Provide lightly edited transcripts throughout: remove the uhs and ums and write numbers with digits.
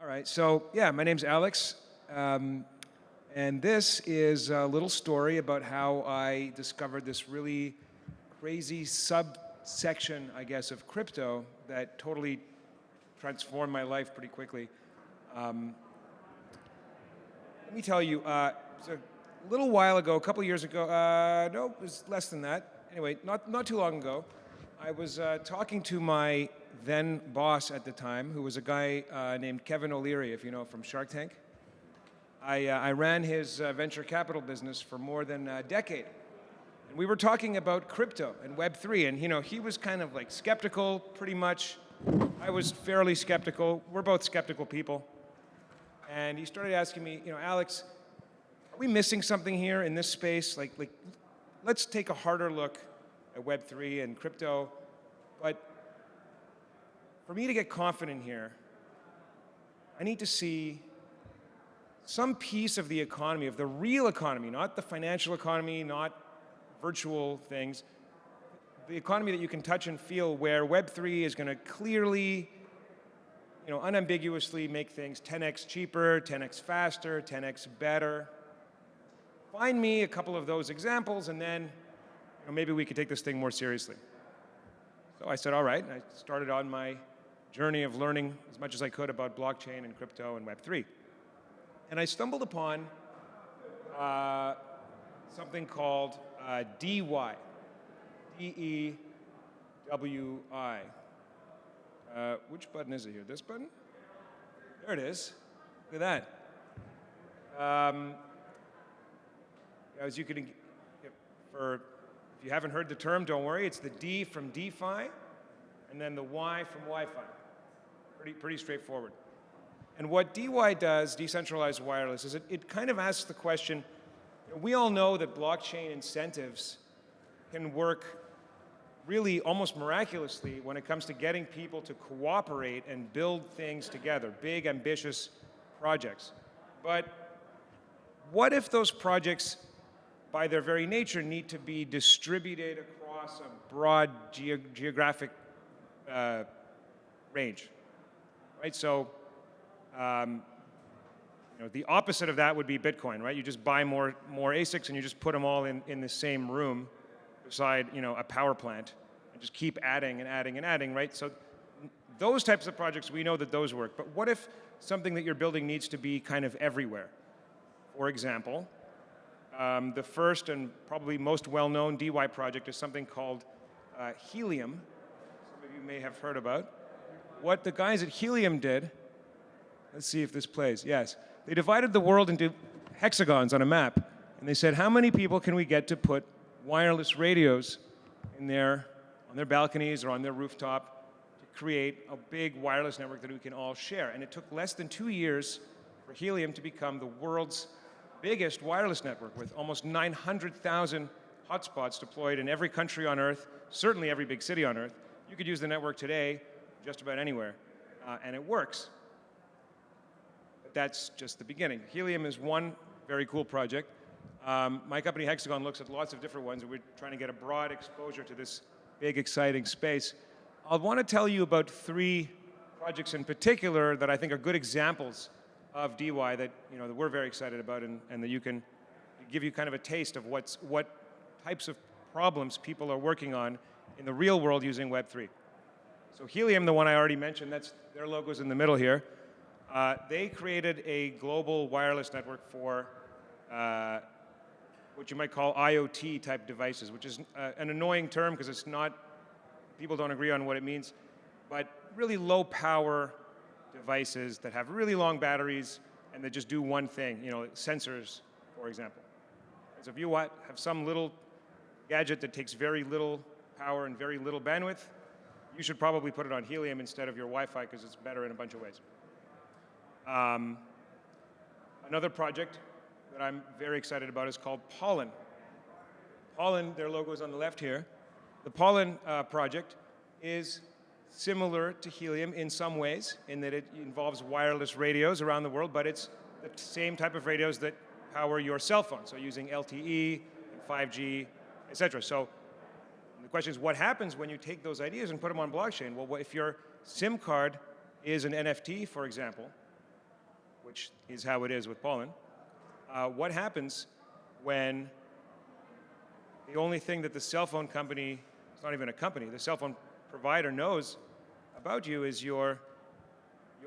All right, so yeah, my name's Alex, and this is a little story about how I discovered this really crazy subsection, I guess, of crypto that totally transformed my life pretty quickly. Let me tell you, so a little while ago, a couple years ago, no, it was less than that. Anyway, not too long ago, I was talking to my then boss at the time, who was a guy named Kevin O'Leary, if you know, from Shark Tank. I ran his venture capital business for more than a decade. And we were talking about crypto and Web3, and he was kind of like skeptical, pretty much. I was fairly skeptical. We're both skeptical people. And he started asking me, Alex, are we missing something here in this space? Like, let's take a harder look at Web3 and crypto. But for me to get confident here, I need to see some piece of the economy, of the real economy, not the financial economy, not virtual things, the economy that you can touch and feel, where Web3 is going to clearly, unambiguously make things 10x cheaper, 10x faster, 10x better. Find me a couple of those examples, and then maybe we could take this thing more seriously. So I said, all right, and I started on my journey of learning as much as I could about blockchain and crypto and Web3. And I stumbled upon something called DeWi, D-E-W-I. Which button is it here? This button? There it is. Look at that. As you can, if you haven't heard the term, don't worry. It's the D from DeFi, and then the Y from Wi-Fi. Pretty straightforward. And what DeWi does, decentralized wireless, is it kind of asks the question, we all know that blockchain incentives can work really almost miraculously when it comes to getting people to cooperate and build things together, big, ambitious projects. But what if those projects, by their very nature, need to be distributed across a broad geographic range? Right? So, the opposite of that would be Bitcoin, right? You just buy more ASICs and you just put them all in the same room beside, a power plant, and just keep adding and adding and adding, right? So those types of projects, we know that those work. But what if something that you're building needs to be kind of everywhere? For example, the first and probably most well-known DeWi project is something called Helium. Some of you may have heard about. What the guys at Helium did, let's see if this plays, yes. They divided the world into hexagons on a map, and they said, how many people can we get to put wireless radios on their balconies or on their rooftop to create a big wireless network that we can all share? And it took less than 2 years for Helium to become the world's biggest wireless network, with almost 900,000 hotspots deployed in every country on Earth, certainly every big city on Earth. You could use the network today just about anywhere, and it works. But that's just the beginning. Helium is one very cool project. My company, Hexagon, looks at lots of different ones, and we're trying to get a broad exposure to this big, exciting space. I want to tell you about 3 projects in particular that I think are good examples of DeWi that that we're very excited about, and that you can give you kind of a taste of what types of problems people are working on in the real world using Web3. So Helium, the one I already mentioned, that's their logo's in the middle here. They created a global wireless network for what you might call IoT type devices, which is an annoying term because it's not, people don't agree on what it means, but really low power devices that have really long batteries and that just do one thing, sensors, for example. So if you have some little gadget that takes very little power and very little bandwidth, you should probably put it on Helium instead of your Wi-Fi because it's better in a bunch of ways. Another project that I'm very excited about is called Pollen. Pollen, their logo is on the left here. The Pollen project is similar to Helium in some ways, in that it involves wireless radios around the world, but it's the same type of radios that power your cell phone, so using LTE, 5G, etc. So the question is, what happens when you take those ideas and put them on blockchain? Well, if your SIM card is an NFT, for example, which is how it is with pollen, what happens when the only thing that the cell phone company, it's not even a company, the cell phone provider knows about you is your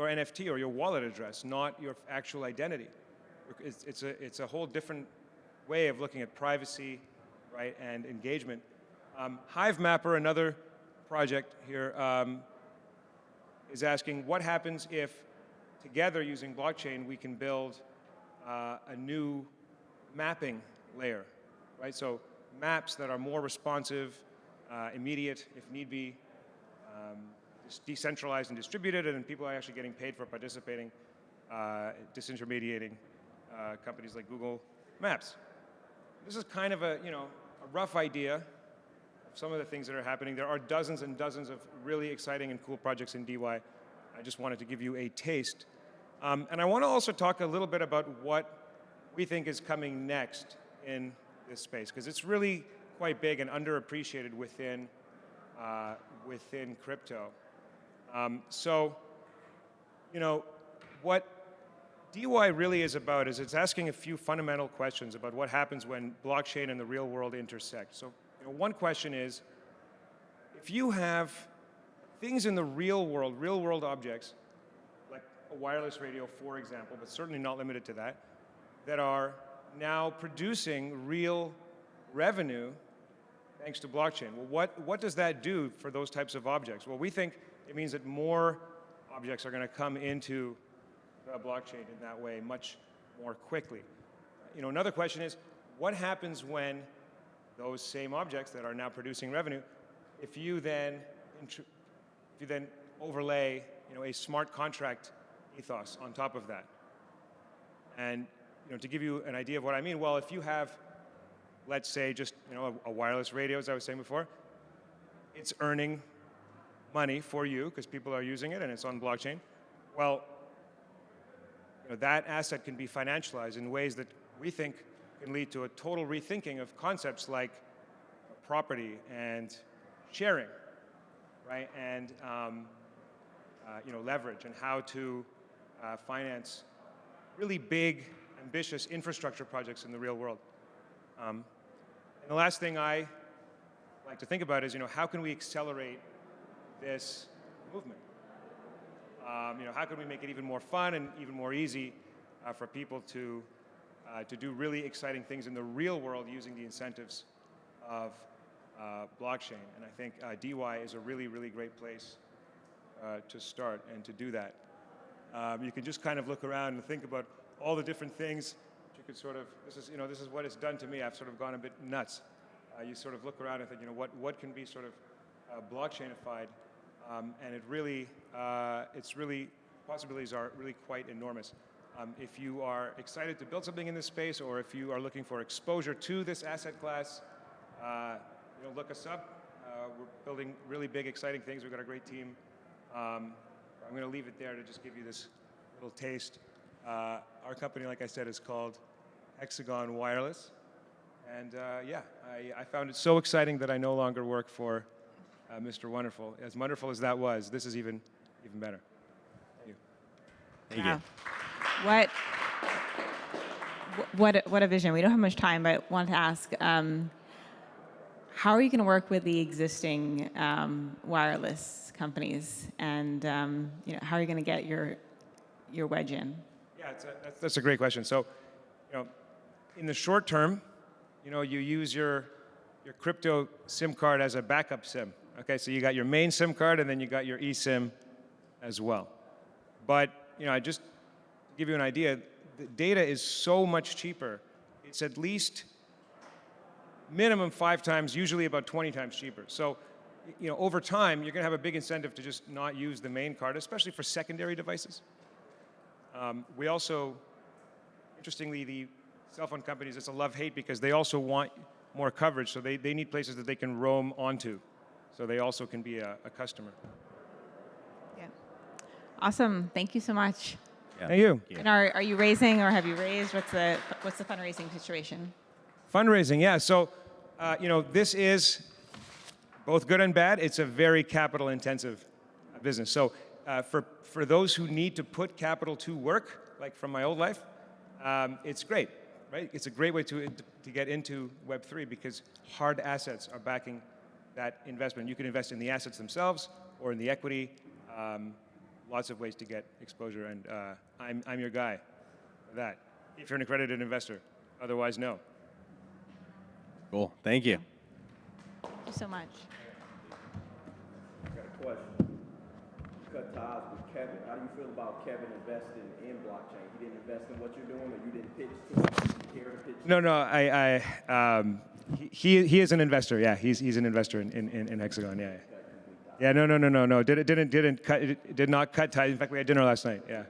NFT or your wallet address, not your actual identity. It's a whole different way of looking at privacy, right, and engagement. HiveMapper, another project here, is asking what happens if together using blockchain we can build a new mapping layer, right? So maps that are more responsive, immediate if need be, decentralized and distributed, and people are actually getting paid for participating, disintermediating companies like Google Maps. This is kind of a rough idea of some of the things that are happening. There are dozens and dozens of really exciting and cool projects in DY. I just wanted to give you a taste. And I want to also talk a little bit about what we think is coming next in this space, because it's really quite big and underappreciated within crypto. So, what DY really is about is it's asking a few fundamental questions about what happens when blockchain and the real world intersect. So, one question is, if you have things in the real world objects, like a wireless radio, for example, but certainly not limited to that, that are now producing real revenue thanks to blockchain. Well, what does that do for those types of objects? Well, we think it means that more objects are going to come into the blockchain in that way much more quickly. Another question is, what happens when those same objects that are now producing revenue, if you then overlay, a smart contract ethos on top of that? And to give you an idea of what I mean, well, if you have, let's say, just a wireless radio, as I was saying before, it's earning money for you because people are using it and it's on blockchain. Well, that asset can be financialized in ways that we think can lead to a total rethinking of concepts like property and sharing, right? And leverage and how to finance really big, ambitious infrastructure projects in the real world. And the last thing I like to think about is, how can we accelerate this movement? How can we make it even more fun and even more easy for people to do really exciting things in the real world using the incentives of blockchain? And I think DY is a really, really great place to start and to do that. You can just kind of look around and think about all the different things you could sort of, this is what it's done to me. I've sort of gone a bit nuts. You sort of look around and think, what can be sort of blockchainified? And it really, possibilities are really quite enormous. If you are excited to build something in this space, or if you are looking for exposure to this asset class, look us up. We're building really big, exciting things. We've got a great team. I'm going to leave it there to just give you this little taste. Our company, like I said, is called Hexagon Wireless. And I found it so exciting that I no longer work for Mr. Wonderful. As wonderful as that was, this is even better. Thank you. Thank you. What a vision. We don't have much time, but I wanted to ask, how are you going to work with the existing wireless companies, and how are you going to get your wedge in? Yeah, that's a great question. So, in the short term, you use your crypto SIM card as a backup SIM. Okay, so you got your main SIM card, and then you got your eSIM as well. But just to give you an idea, the data is so much cheaper. It's at least minimum 5 times, usually about 20 times cheaper. So, over time, you're going to have a big incentive to just not use the main card, especially for secondary devices. We also, interestingly, the cell phone companies, it's a love-hate because they also want more coverage, so they need places that they can roam onto, so they also can be a customer. Yeah. Awesome. Thank you so much. Yeah. Thank you. And are you raising, or have you raised? What's the fundraising situation? Fundraising, yeah. So, this is both good and bad. It's a very capital-intensive business. So, for those who need to put capital to work, like from my old life, it's great, right? It's a great way to get into Web3 because hard assets are backing that investment. You can invest in the assets themselves or in the equity. Lots of ways to get exposure, and I'm your guy for that. If you're an accredited investor, otherwise, no. Cool. Thank you. Thank you so much. Got a question. You cut ties with Kevin. How do you feel about Kevin investing in blockchain? He didn't invest in what you're doing, or you didn't pitch to him? You care to pitch? No. He is an investor. Yeah, he's an investor in Hexagon. Yeah. Yeah. No. Did not cut ties. In fact, we had dinner last night. Yeah.